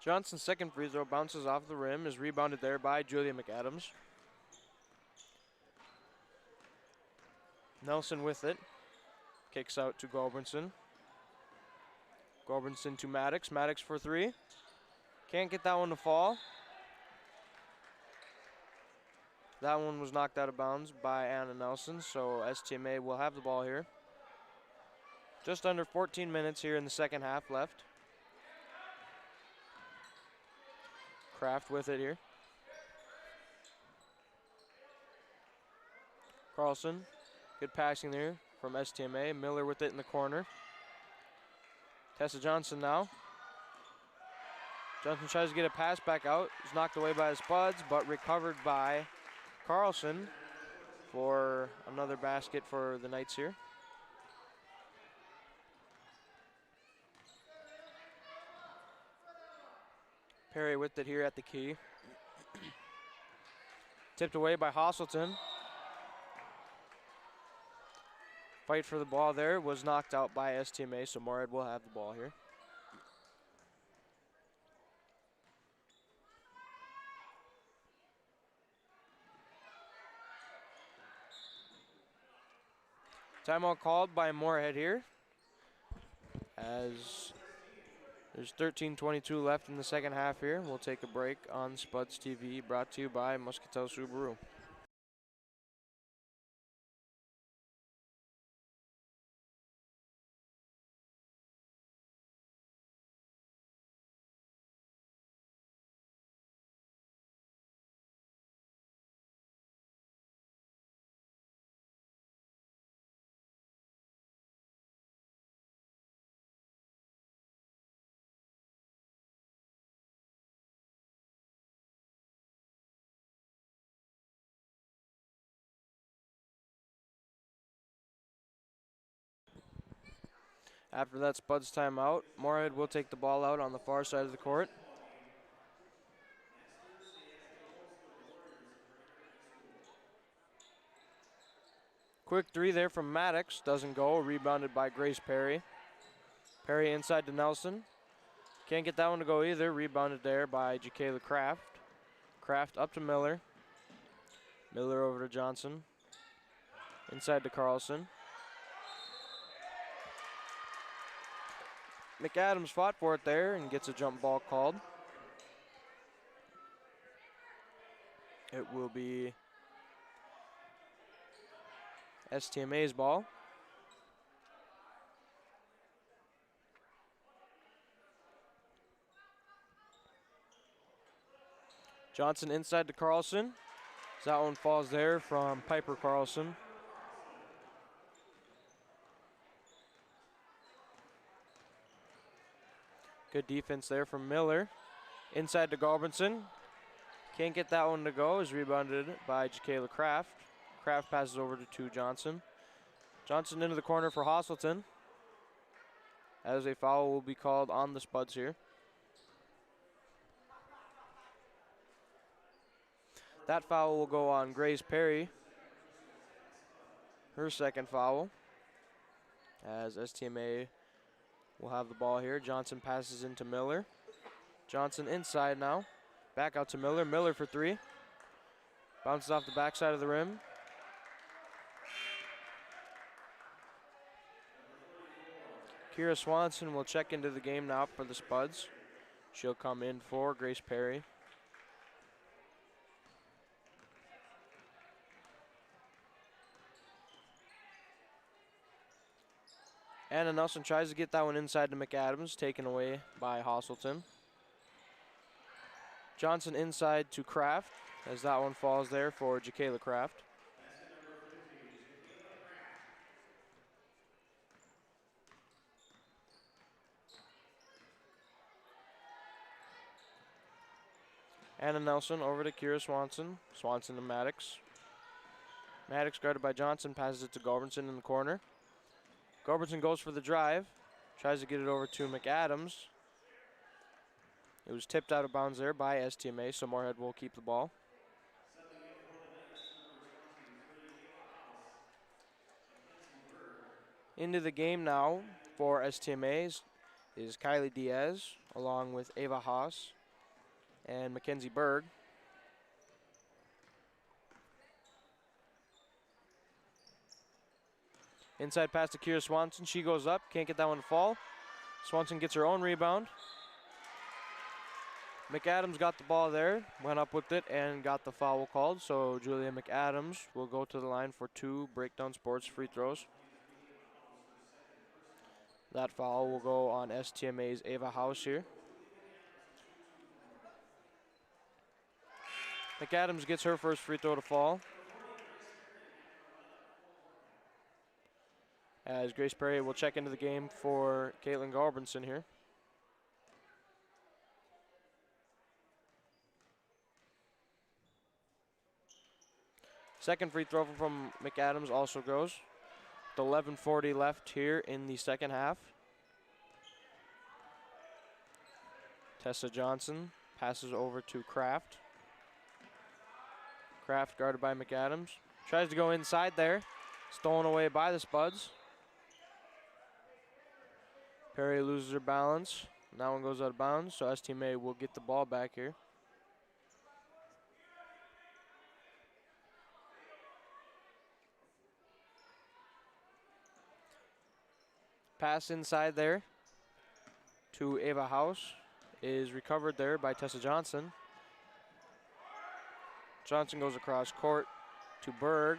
Johnson's second free throw bounces off the rim, is rebounded there by Julia McAdams. Nelson with it, kicks out to Galbranson. Galbranson to Maddox. Maddox for three. Can't get that one to fall. That one was knocked out of bounds by Anna Nelson, so STMA will have the ball here. Just under 14 minutes here in the second half left. Kraft with it here. Carlson, good passing there from STMA. Miller with it in the corner. Tessa Johnson now. Johnson tries to get a pass back out. It's knocked away by the Spuds, but recovered by Carlson for another basket for the Knights here. Perry with it here at the key. Tipped away by Hosselton. Fight for the ball there, was knocked out by STMA, so Moorhead will have the ball here. Timeout called by Moorhead here, as there's 13:22 left in the second half here. We'll take a break on Spuds TV, brought to you by Muscatel Subaru. After that Spuds timeout, Moorhead will take the ball out on the far side of the court. Quick three there from Maddox, doesn't go, rebounded by Grace Perry. Perry inside to Nelson. Can't get that one to go either, rebounded there by Jacayla Kraft. Kraft up to Miller. Miller over to Johnson. Inside to Carlson. McAdams fought for it there and gets a jump ball called. It will be STMA's ball. Johnson inside to Carlson. That one falls there from Piper Carlson. Good defense there from Miller. Inside to Garbinson. Can't get that one to go. Is rebounded by Jacayla Kraft. Kraft passes over to Johnson. Johnson into the corner for Hosselton. As a foul will be called on the Spuds here. That foul will go on Grace Perry. Her second foul. As STMA will have the ball here. Johnson passes into Miller. Johnson inside now. Back out to Miller. Miller for three. Bounces off the backside of the rim. Kira Swanson will check into the game now for the Spuds. She'll come in for Grace Perry. Anna Nelson tries to get that one inside to McAdams, taken away by Hosselton. Johnson inside to Kraft, as that one falls there for Jacayla Kraft. Anna Nelson over to Kira Swanson. Swanson to Maddox. Maddox guarded by Johnson, passes it to Garbinson in the corner. Garbinson goes for the drive, tries to get it over to McAdams. It was tipped out of bounds there by STMA, so Moorhead will keep the ball. Into the game now for STMA's is Kylie Diaz, along with Ava Haas and Mackenzie Berg. Inside pass to Kira Swanson. She goes up, can't get that one to fall. Swanson gets her own rebound. McAdams got the ball there, went up with it, and got the foul called. So Julia McAdams will go to the line for 2 Breakdown Sports free throws. That foul will go on STMA's Ava House here. McAdams gets her first free throw to fall. As Grace Perry will check into the game for Caitlin Garbinson here. Second free throw from McAdams also goes. With 11:40 left here in the second half. Tessa Johnson passes over to Kraft. Kraft guarded by McAdams. Tries to go inside there. Stolen away by the Spuds. Perry loses her balance. That one goes out of bounds, so STMA will get the ball back here. Pass inside there to Ava House is recovered there by Tessa Johnson. Johnson goes across court to Berg.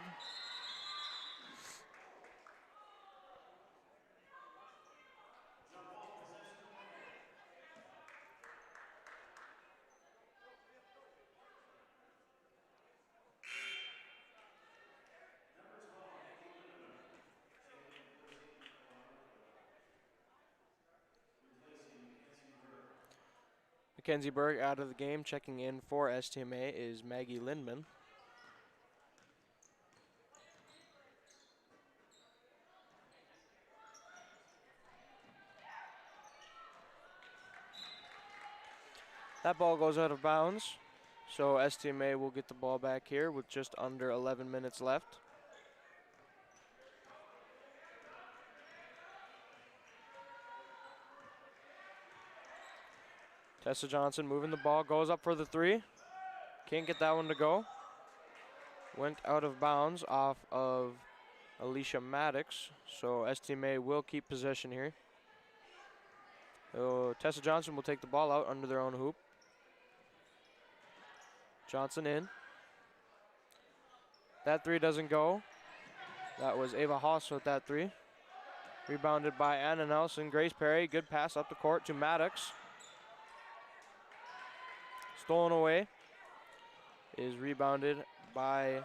Mackenzie Berg out of the game. Checking in for STMA is Maggie Lindman. That ball goes out of bounds. So STMA will get the ball back here with just under 11 minutes left. Tessa Johnson moving the ball, goes up for the three. Can't get that one to go. Went out of bounds off of Alicia Maddox, so STMA will keep possession here. So Tessa Johnson will take the ball out under their own hoop. Johnson in. That three doesn't go. That was Ava Haas with that three. Rebounded by Anna Nelson. Grace Perry, good pass up the court to Maddox. Stolen away. Is rebounded by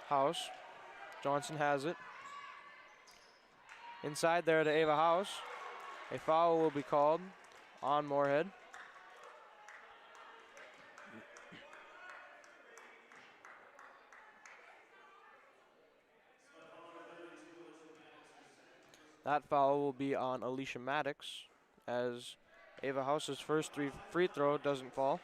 House. Johnson has it. Inside there to Ava House. A foul will be called on Moorhead. That foul will be on Alicia Maddox as Ava House's first free throw doesn't fall.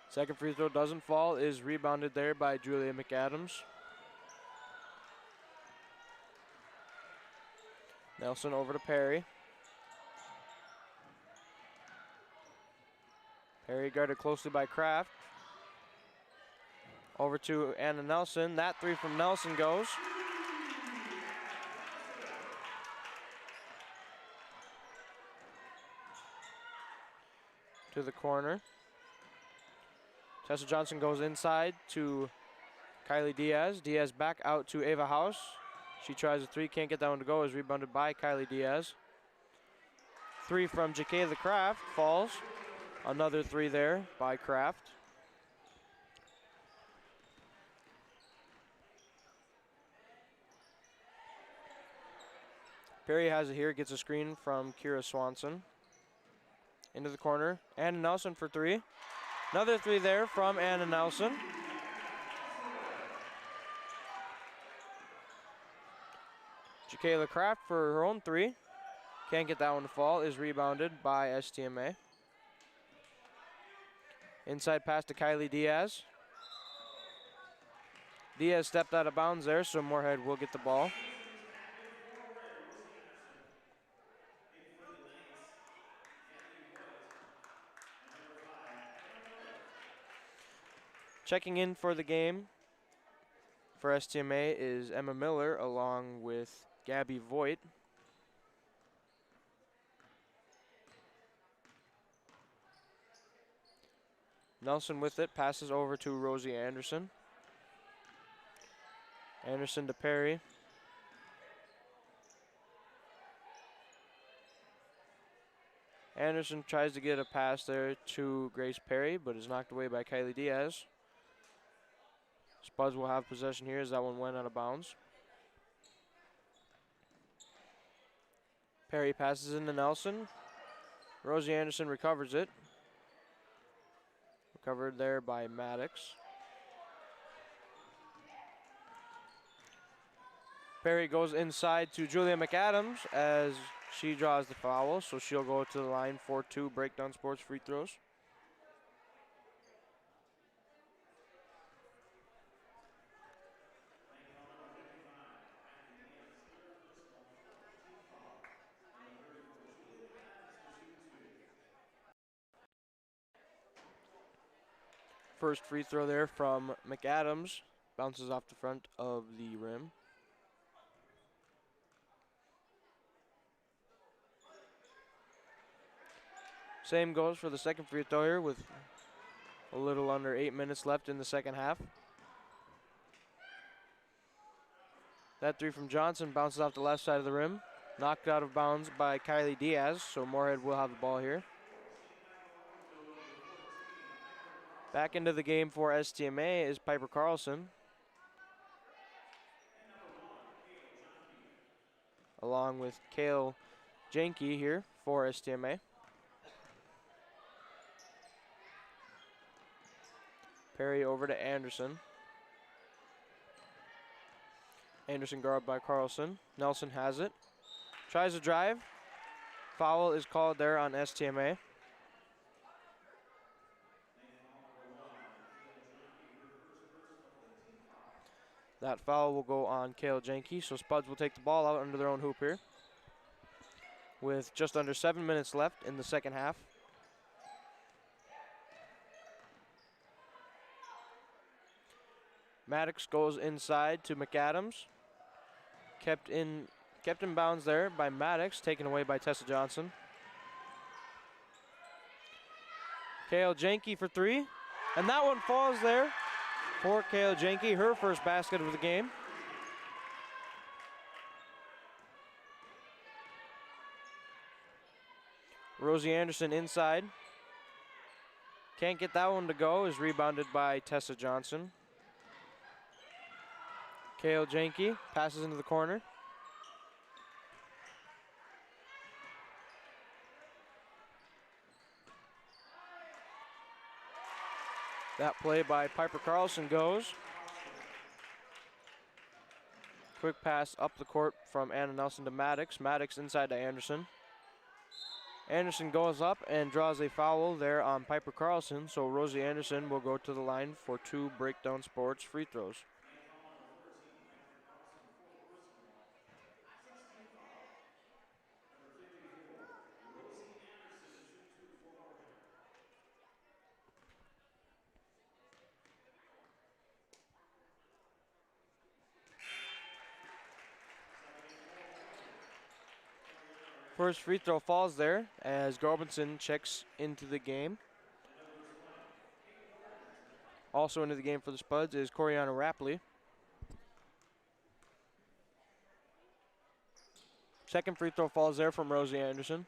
Second free throw doesn't fall, is rebounded there by Julia McAdams. Nelson over to Perry. Perry guarded closely by Kraft. Over to Anna Nelson. That three from Nelson goes. To the corner. Tessa Johnson goes inside to Kylie Diaz. Diaz back out to Ava House. She tries a three, can't get that one to go, is rebounded by Kylie Diaz. Three from Jacayla Kraft falls. Another three there by Kraft. Perry has it here, gets a screen from Kira Swanson. Into the corner, Anna Nelson for three. Another three there from Anna Nelson. Jacayla Kraft for her own three. Can't get that one to fall, is rebounded by STMA. Inside pass to Kylie Diaz. Diaz stepped out of bounds there, so Moorhead will get the ball. Checking in for the game for STMA is Emma Miller along with Gabby Voigt. Nelson with it, passes over to Rosie Anderson. Anderson to Perry. Anderson tries to get a pass there to Grace Perry, but is knocked away by Kylie Diaz. Spuds will have possession here as that one went out of bounds. Perry passes into Nelson. Rosie Anderson recovers it. Recovered there by Maddox. Perry goes inside to Julia McAdams as she draws the foul, so she'll go to the line for 2 Breakdown Sports free throws. First free throw there from McAdams. Bounces off the front of the rim. Same goes for the second free throw here with a little under 8 minutes left in the second half. That three from Johnson bounces off the left side of the rim. Knocked out of bounds by Kylie Diaz, so Moorhead will have the ball here. Back into the game for STMA is Piper Carlson. Along with Kale Janke here for STMA. Perry over to Anderson. Anderson guarded by Carlson. Nelson has it. Tries to drive. Foul is called there on STMA. That foul will go on Kale Jenke, so Spuds will take the ball out under their own hoop here with just under 7 minutes left in the second half. Maddox goes inside to McAdams. Kept in bounds there by Maddox, taken away by Tessa Johnson. Kale Jenke for three, and that one falls there for Kale Jenke, her first basket of the game. Rosie Anderson inside. Can't get that one to go, is rebounded by Tessa Johnson. Kale Jenke passes into the corner. That play by Piper Carlson goes. Quick pass up the court from Anna Nelson to Maddox. Maddox inside to Anderson. Anderson goes up and draws a foul there on Piper Carlson, so Rosie Anderson will go to the line for 2 Breakdown Sports free throws. First free throw falls there as Garbinson checks into the game. Also into the game for the Spuds is Coriana Rapley. Second free throw falls there from Rosie Anderson.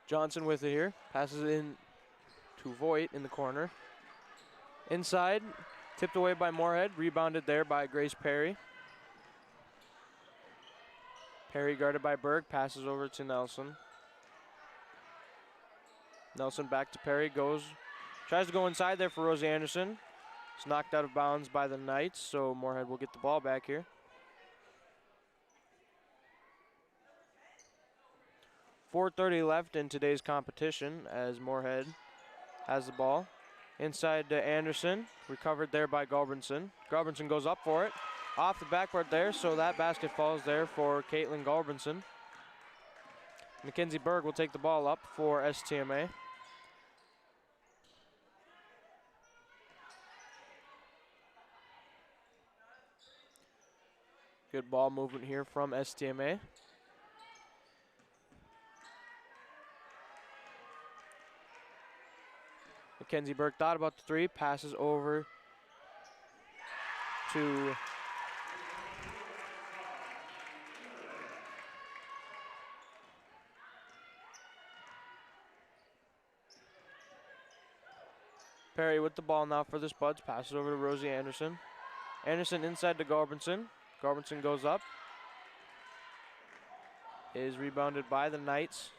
Johnson with it here. Passes it in to Voigt in the corner. Inside, tipped away by Moorhead. Rebounded there by Grace Perry. Perry guarded by Berg. Passes over to Nelson. Nelson back to Perry. Tries to go inside there for Rosie Anderson. It's knocked out of bounds by the Knights, so Moorhead will get the ball back here. 4:30 left in today's competition as Moorhead has the ball. Inside to Anderson, recovered there by Gulbranson. Gulbranson goes up for it. Off the backboard there, so that basket falls there for Caitlin Gulbranson. Mackenzie Berg will take the ball up for STMA. Good ball movement here from STMA. Mackenzie Burke thought about the three, passes over to Perry with the ball now for the Spuds, passes over to Rosie Anderson. Anderson inside to Garbranson. Garbranson goes up. Is rebounded by the Knights.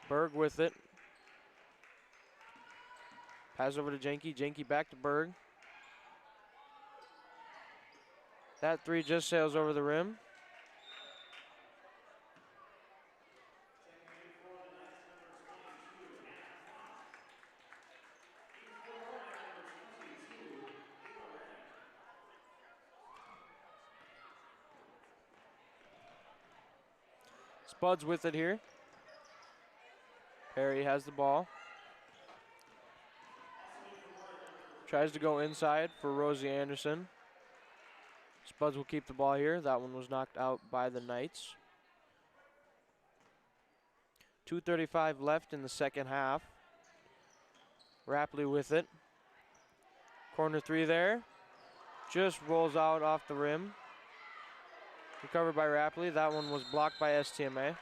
Berg with it. Pass over to Jenke. Jenke back to Berg. That three just sails over the rim. Spuds with it here. Perry has the ball. Tries to go inside for Rosie Anderson. Spuds will keep the ball here. That one was knocked out by the Knights. 2:35 left in the second half. Rapley with it. Corner three there. Just rolls out off the rim. Recovered by Rapley. That one was blocked by STMA.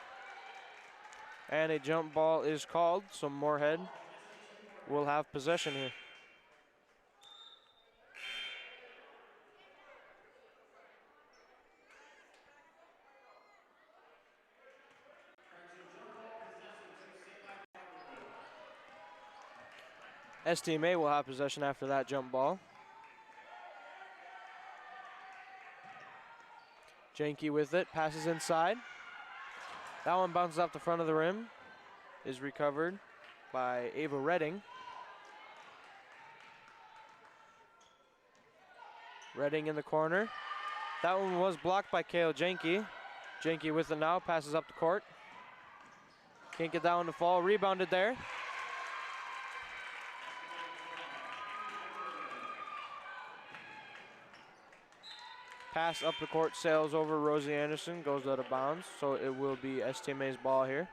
And a jump ball is called, so Moorhead will have possession here. STMA will have possession after that jump ball. Jenke with it, passes inside. That one bounces off the front of the rim, is recovered by Ava Redding. Redding in the corner. That one was blocked by Kale Jenke. Jenke with it now, passes up the court. Can't get that one to fall, rebounded there. Pass up the court, sails over Rosie Anderson, goes out of bounds, so it will be STMA's ball here.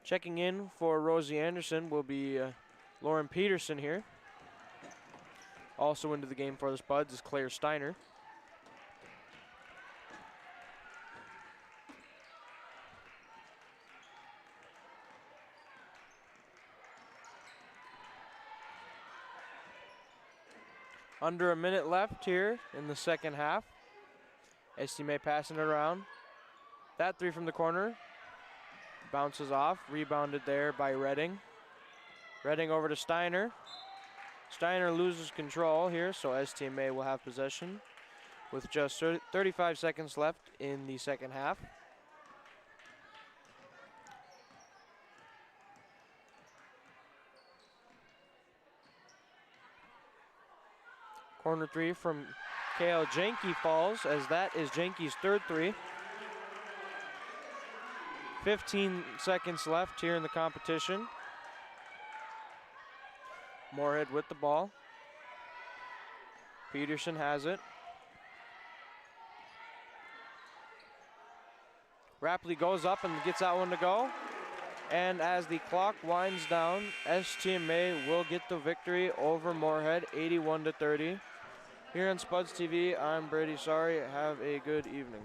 Checking in for Rosie Anderson will be Lauren Peterson here. Also into the game for the Spuds is Claire Steiner. Under a minute left here in the second half. STMA passing it around. That three from the corner bounces off, rebounded there by Redding. Redding over to Steiner. Steiner loses control here, so STMA will have possession with just 35 seconds left in the second half. Corner three from Kale Jenke falls, as that is Jenke's third three. 15 seconds left here in the competition. Moorhead with the ball. Peterson has it. Rapley goes up and gets that one to go. And as the clock winds down, STMA will get the victory over Moorhead, 81-30. Here on Spuds TV, I'm Brady Sorry. Have a good evening.